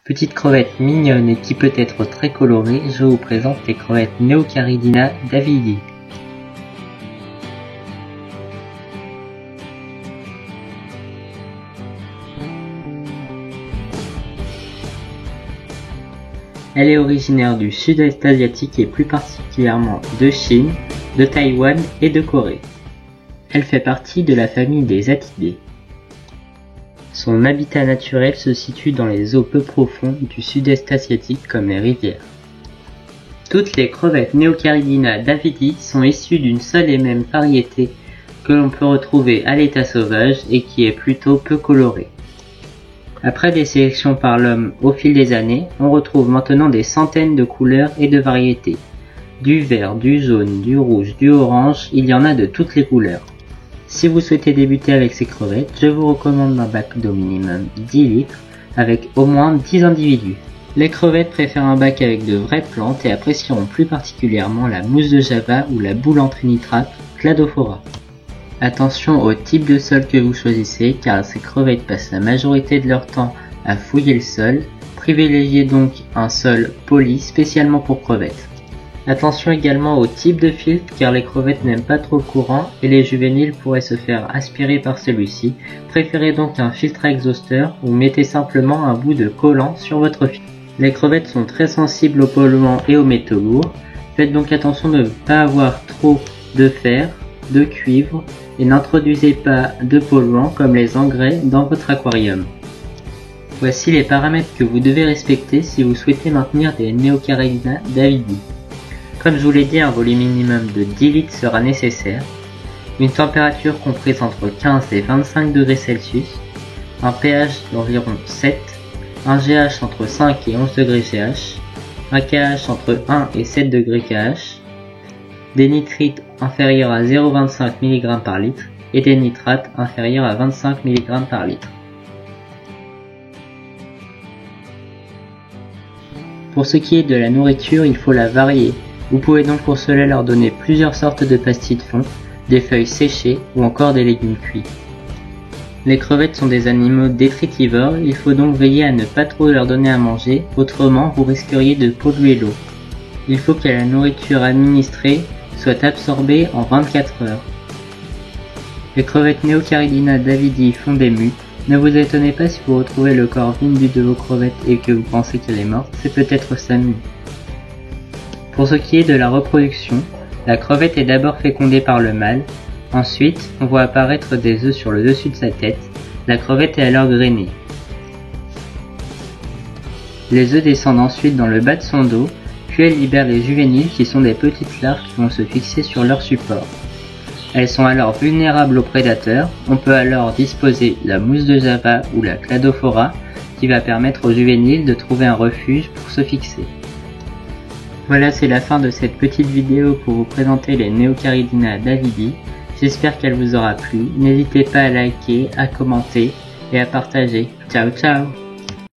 Petite crevette mignonne et qui peut être très colorée, je vous présente les crevettes Neocaridina davidi. Elle est originaire du sud-est asiatique et plus particulièrement de Chine, de Taïwan et de Corée. Elle fait partie de la famille des Attidés. Son habitat naturel se situe dans les eaux peu profondes du sud-est asiatique comme les rivières. Toutes les crevettes Neocaridina davidi sont issues d'une seule et même variété que l'on peut retrouver à l'état sauvage et qui est plutôt peu colorée. Après des sélections par l'homme au fil des années, on retrouve maintenant des centaines de couleurs et de variétés. Du vert, du jaune, du rouge, du orange, il y en a de toutes les couleurs. Si vous souhaitez débuter avec ces crevettes, je vous recommande un bac d'eau minimum 10 litres avec au moins 10 individus. Les crevettes préfèrent un bac avec de vraies plantes et apprécieront plus particulièrement la mousse de Java ou la boule en trinitrate Cladophora. Attention au type de sol que vous choisissez car ces crevettes passent la majorité de leur temps à fouiller le sol. Privilégiez donc un sol poli spécialement pour crevettes. Attention également au type de filtre car les crevettes n'aiment pas trop le courant et les juvéniles pourraient se faire aspirer par celui-ci. Préférez donc un filtre à exhausteur ou mettez simplement un bout de collant sur votre filtre. Les crevettes sont très sensibles aux polluants et aux métaux lourds. Faites donc attention de ne pas avoir trop de fer, de cuivre et n'introduisez pas de polluants comme les engrais dans votre aquarium. Voici les paramètres que vous devez respecter si vous souhaitez maintenir des Neocaridina davidi. Comme je vous l'ai dit, un volume minimum de 10 litres sera nécessaire, une température comprise entre 15 et 25 degrés Celsius, un pH d'environ 7, un GH entre 5 et 11 degrés GH, un KH entre 1 et 7 degrés KH, des nitrites inférieurs à 0,25 mg par litre et des nitrates inférieurs à 25 mg par litre. Pour ce qui est de la nourriture, il faut la varier. Vous pouvez donc pour cela leur donner plusieurs sortes de pastilles de fond, des feuilles séchées ou encore des légumes cuits. Les crevettes sont des animaux détritivores, il faut donc veiller à ne pas trop leur donner à manger, autrement vous risqueriez de polluer l'eau. Il faut que la nourriture administrée soit absorbée en 24 heures. Les crevettes Neocaridina davidi font des mues. Ne vous étonnez pas si vous retrouvez le corps vindu de vos crevettes et que vous pensez qu'elle est morte, c'est peut-être sa mue. Pour ce qui est de la reproduction, la crevette est d'abord fécondée par le mâle, ensuite on voit apparaître des œufs sur le dessus de sa tête, la crevette est alors grainée. Les œufs descendent ensuite dans le bas de son dos, puis elle libère les juvéniles qui sont des petites larves qui vont se fixer sur leur support. Elles sont alors vulnérables aux prédateurs, on peut alors disposer la mousse de Java ou la Cladophora qui va permettre aux juvéniles de trouver un refuge pour se fixer. Voilà, c'est la fin de cette petite vidéo pour vous présenter les Neocaridina davidi. J'espère qu'elle vous aura plu. N'hésitez pas à liker, à commenter et à partager. Ciao ciao!